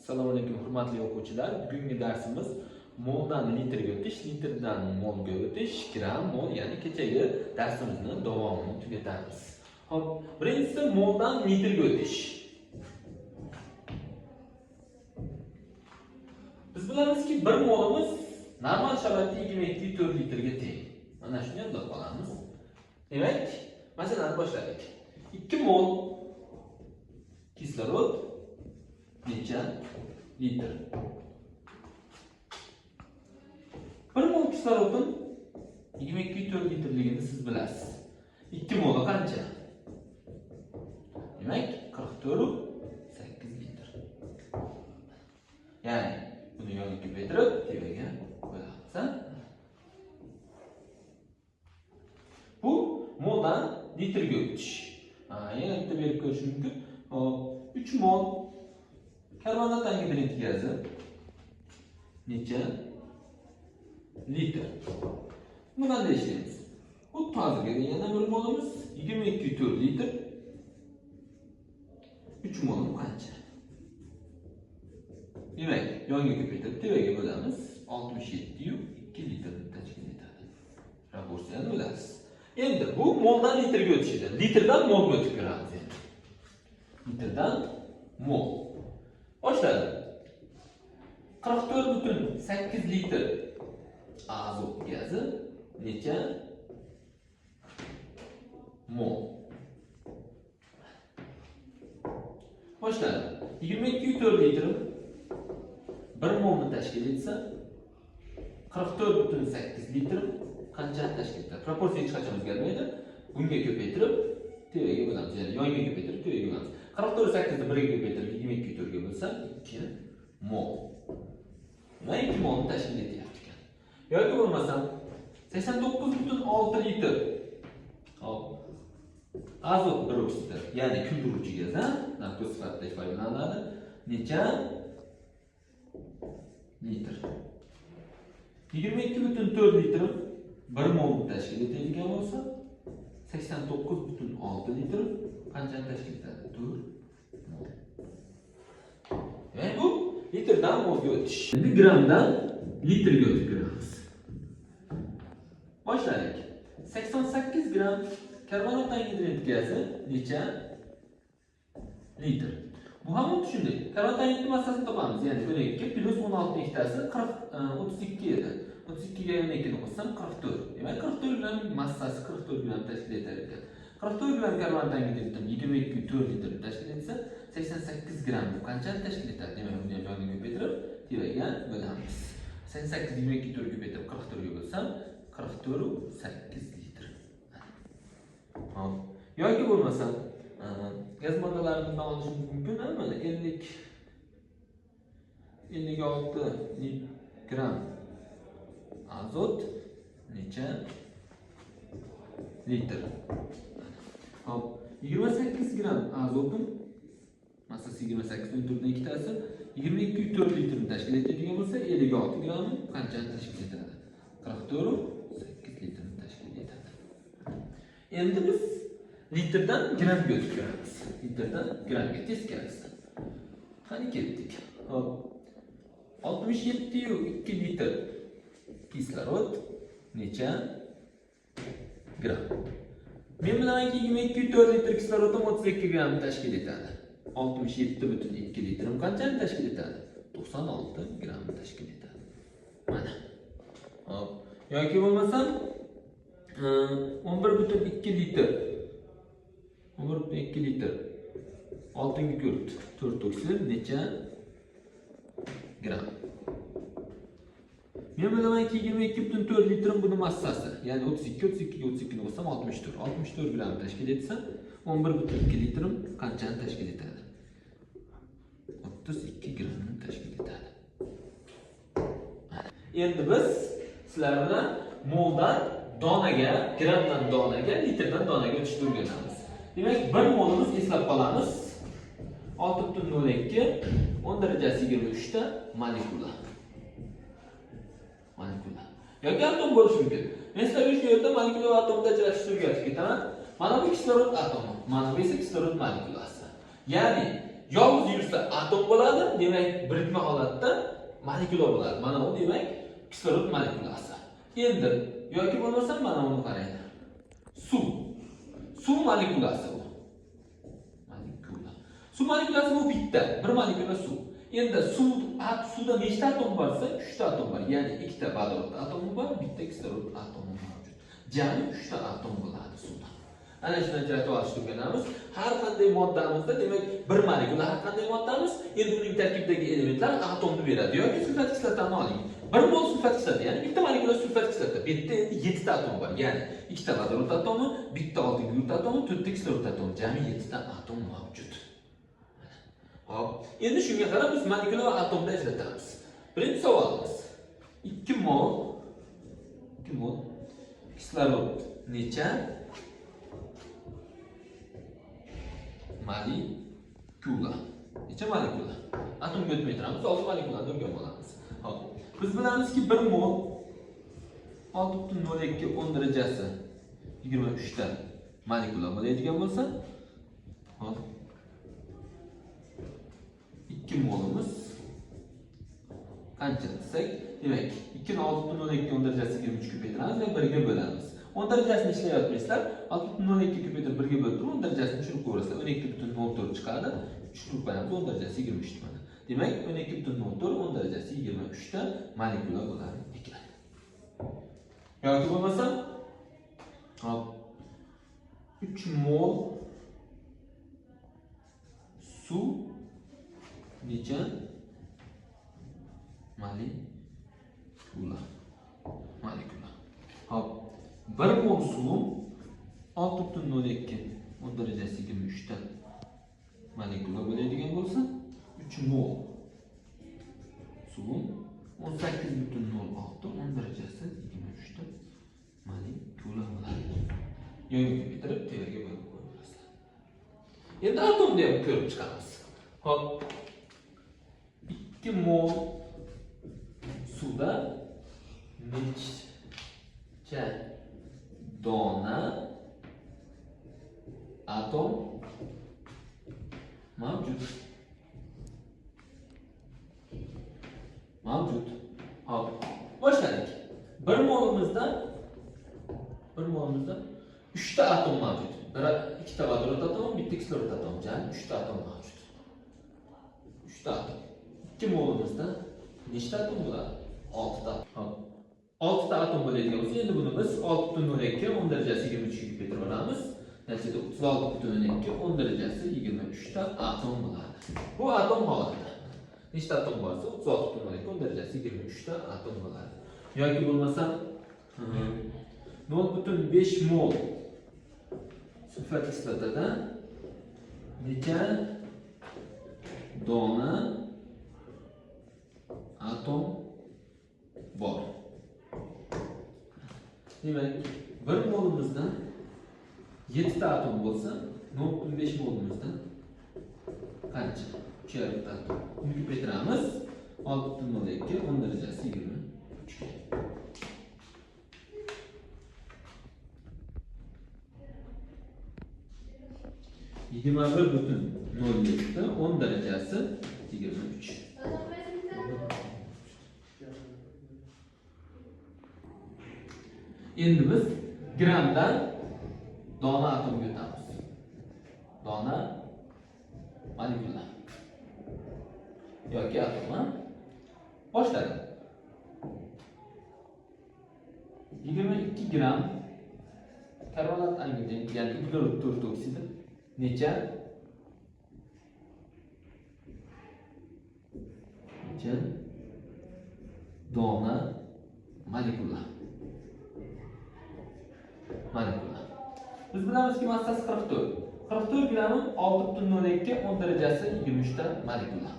Assalomu alaykum hurmatli o'quvchilar. Bugungi darsimiz moldan litrga o'tish, litrdan molga o'tish, gram, mol, ya'ni kechagi darsimizni davomini tugatamiz. Xo'p, birinchisi moldan litrga o'tish. Biz bilamizki, 1 molimiz normal sharoitda 22,4 litrga teng. Mana shuni yodlab qolamiz. Demak, masalani boshladik. 2 mol kislorod necha litr? 1 mol kislorodning 22,4 litrligini siz bilasiz. 2 mol qancha? Demak, 44,8 litr. Ya'ni buni yonga ko'paytirib, tevaga qo'yamiz. Bu moldan litrga o'tish. Yana bitta berib ko'rish mumkin. 3 mol karbonat angidrid gazi necha litr? Buni qanday ishlaymiz? Bu hozirgi yana 1 molimiz 22,4 litr. 3 molim qancha? Demak, yonga ko'paytirib tevaga bo'lamiz. 67,2 litrni tashkil etadi. Proporsiyani bilasiz. Endi bu moldan litrga o'tishida, litrdan molga o'tib ko'ramiz endi. Litrdan mol. Boshladim. 44,8 litr azot gazi necha mol? Boshladim. 22,4 litr 1 molni tashkil etsa, 44,8 litr qanchani tashkil etadi? Proporsiya hech qachon o'zgarmaydi. Bunga ko'paytirib tevaga bo'lamiz. Ya'ni yonga ko'paytirib tevaga bo'lamiz. 44,8 ni 1 ga ko'paytirib 22,4 ga bo'lsa 2 mol. Mana 2 molni tashkil etyapti ekan. Yoki bo'lmasa 89,6 litr. Hop. Azot peroksidi, ya'ni kuydiruvchi gaz, narkoz sifatida ifodalanadi. Necha litr? 22,4 litr 1 molni tashkil etadigan bo'lsa, 89,6 litr qanchani tashkil etadi? 4 mol. Demak, bu litrdan molga o'tish. Endi gramdan litrga o'tib ko'ramiz. Boshladik. 88 gram karbonat angidrid gazi necha litr? Bu ham shunday. Karbonat angidrid massasini topamiz. Ya'ni 12 plus 16 nechtasi 32 edi. 32 ga 12 ni qo'shsam 44. Demak, 44 gram massasi 44 gram tashkil etar ekan. 44 gram karbonat angidriddan 22,4 litr tashkil etsa, 88 gram bu qanchani tashkil etadi? Demak, buni ham yonga ko'paytirib tevaga bo'lamiz. 88 22,4 ga ko'paytirib 44 ga bo'lsam, 44,8 litr. Hop. Yoki bo'lmasa, gaz moddalarini olishimiz mumkin. Mana 56 gram azot necha litr? Hop, 28 gram azotning massasi 28 ning 4dan ikkitasi 22,4 litrni tashkil etadigan bo'lsa, 56 gram qanchani tashkil etadi? 44,8 litrni tashkil etadi. Endi biz litrdan gramga o'tib ko'ramiz. Litrdan gramga teskarisi. Qani ketdik. Hop. 67,2 litr kislorod necha gram? Men bilamanki 22,4 litr kisloroddan 32 gram tashkil etadi. 67,2 litr qanchani tashkil etadi? 96 gram tashkil etadi. Mana. Hop. Yoki bo'lmasam 11,2 litr 11,2 litr oltinga kurt 4 oksid necha gram? Men bilamanki 22,4 litr buni massasi, ya'ni 32 ga 32 ni qo'shsam 64 gram tashkil etsa, 11,2 litr qanchani tashkil etadi? 32 gramni tashkil etadi. Endi biz sizlar bilan moldan donaga, gramdan donaga, litrdan donaga o'tishni o'rganamiz. Demak, 1 molimiz eslab qolamiz. 6,02 10 darajasi 23 ta molekula. Yoki atom bo'lishi mumkin. Men sizlarga shu yerda molekula va atomni ajratishni o'rgatib ketaman. Mana bu kislorod atomi, mana bu esa kislorod molekulasi. Ya'ni Yolg'iz yursa atom bo'ladi, demak birikma holatda molekula bo'ladi. Mana bu demak kislorod molekulasi. Endi yoki bo'lmasa mana buni qarang. Suv. Suv molekulasi bu. Molekula. Suv molekulasi bu bitta, bir molekula suv. Endi suvda nechta atom borsa, 3 ta atom bor. Ya'ni 2 ta vodorod atomi bor, bitta kislorod atomi mavjud. Jami 3 ta atom bo'ladi suvda. Ana shuni ajratib olishni o'rganamiz. Har qanday moddamizda, demak, bir molekula har qanday moddamiz, endi uning tarkibidagi elementlar atomni beradi yoki sulfat kislotani oling. Bir mol sulfat kislota, ya'ni bitta molekula sulfat kislota. Bu yerda endi 7 ta atom bor. Ya'ni 2 ta vodorod atomi, bitta oltin glut atomi, 4 ta kislorod atomi, jami 7 ta atom mavjud. Hop, endi shunga qarab biz molekula va atomni ajratamiz. Birinchi savolimiz. 2 mol kislorod necha molekula? Necha molekula? Atomga o'tmay turamiz, 6 molekulani o'rganib olamiz. Hop. Biz bilamizki 1 mol 6.02 10 darajasi 23 ta molekula bo'ladigan bo'lsa, hop. 2 molimiz qancha desak, demak 2 ni 6.02 10 darajasi 23 ko'paytiramiz va 1 ga bo'lamiz. 10 darajasini ishlayapsizlar, 6.02 ko'paytirib 1 ga bo'lib turib 10 darajasini tushirib ko'rasizlar, 12.04 chiqadi. Tushirib qo'yamiz, 10 darajasi 23 mana. Demak, 12.04 10 darajasi 23 ta molekula bo'lar ekan. Yoki bo'lmasa, hop 3 mol suv necha molekula? Hop, 1 mol suv 6.02 10 darajasi 23 ta molekula bo'ladigan bo'lsa, 3 mol suv 18.06 10 darajasi 23 ta molekula bo'ladi. Yo'lga bitirib tevaga bo'lib qo'yamiz. Endi atomni ham ko'rib chiqamiz. Hop, 2 mol suvda necha dona atom mavjud? Hop, boshladik. 1 molimizda 3 ta atom mavjud. 2 ta vodorod atomi, bitta kislorod atomi, jami 3 ta atom mavjud. 3 ta atom. 2 molimizda nechta atom bo'ladi? 6 ta. Hop. 6 ta atom bo'ladigan bo'lsa, endi buni biz 6.02 10 darajasi 23 ga ko'paytirib olamiz. Natijada 36.2 10 darajasi 23 ta atom bo'ladi. Bu atom holati. Nechta atom borsa, 36.2 10 darajasi 23 ta atom bo'ladi. Yoki bo'lmasa 0.5 mol sulfat kislotada necha dona atom bor? Demak, 1 molimizda 7 ta atom bo'lsa, 0.5 molimizda qancha? 3,5 ta atom. Uni ko'paytiramiz. 6.02 10 darajasi 23 ga. 21.07 10 darajasi 23. Endi biz gramdan dona atomga o'tamiz. Dona molekula yoki atom. Boshladim. 22 gram karbonat angidin, ya'ni uglerod 4 oksidi necha dona molekula? Biz bilamizki massasi 44. 44 gramı 6.02 10 darajasi 23 ta molekula.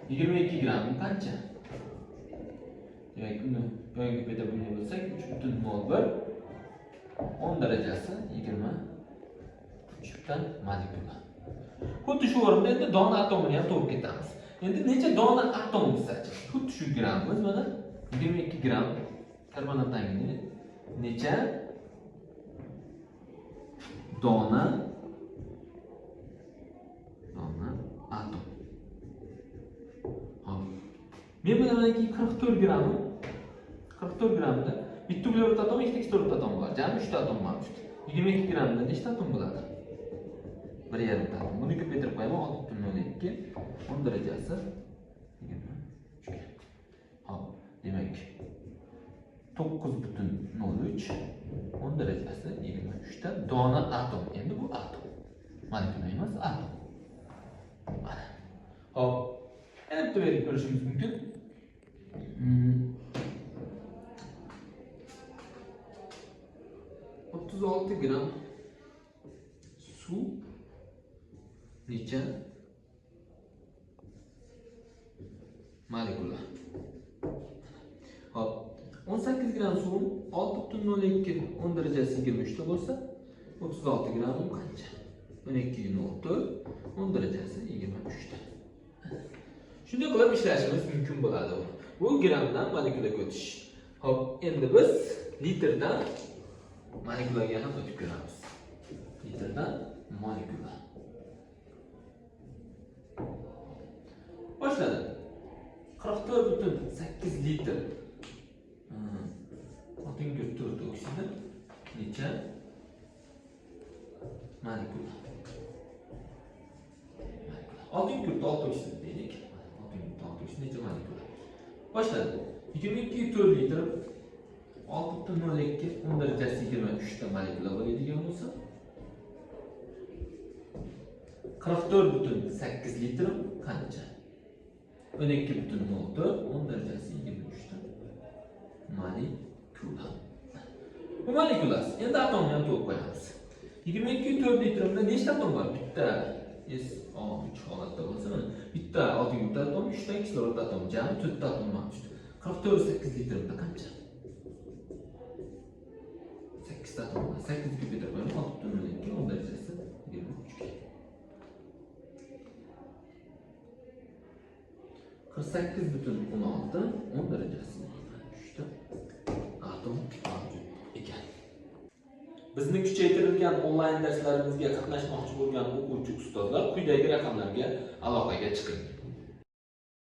22 gram qancha? Demak, uni yo'nga paydo bo'lgan bo'lsak 3.01 10 darajasi 23 ta molekula. Xuddi shu o'rinda endi dona atomini ham topib ketamiz. Endi necha dona atom desak, xuddi shu gramimiz mana 22 gram karbonat angini necha dona dona atom. Hop. Men bilamanki 44 grammi 44 grammda bitta uglerod atom, ikkita kislorod atom bor. Jami 3 ta atom mavjud. 22 grammda nechta atom bo'ladi? 1,5 ta atom. Buni ko'paytirib qo'yaman. 6,02 10 darajasi 23. Hop, demak 9,03 10 darajasi 23 ta dona atom. Endi bu atom. Molekula emas, atom. Mana. Hop. Yana bitta berib ko'rishimiz mumkin. 36 gram suv necha molekula? Hop, 18 gram suv 6,02 10 darajasi 23 ta bo'lsa, 36 gram qancha? 12,4 10 darajasi 23 ta. Shunday qilib ishlashimiz mumkin bo'ladi. Bu gramdan molekulaga o'tish. Hop, endi biz litrdan molekulaga ham o'tib ko'ramiz. Litrdan molekula. Boshladik. 44,8 litr. Otinga 4 oksida necha molekula? Otinga 6 oksida deylik. Otinga 6 oksida necha molekula? Boshladik. 22,4 litr 6,02 10 darajasi 23 ta molekula bo'ladigan bo'lsa, 44,8 litr qancha? 12,04 10 darajasi 23 ta molekula. Bu molekulas. Endi atomni ham to'lib qo'yamiz. 22,4 litrda nechta atom bor? Bitta S3 holatda bo'lsa, bitta oltinchi atom, 3 ta kislorod atom, jami 4 ta atom mavjud. 44,8 litrda qancha? 8 ta atom. 8 ko'paytirib qo'yamiz. 6,02 10 darajasi 23 ga. 48,16 10 darajasi 23 ta atom mavjud ekan. Bizni kuchaytirilgan onlayn darslarimizga qatnashmoqchi bo'lgan o'quvchi ustozlar quyidagi raqamlarga aloqaga chiqing.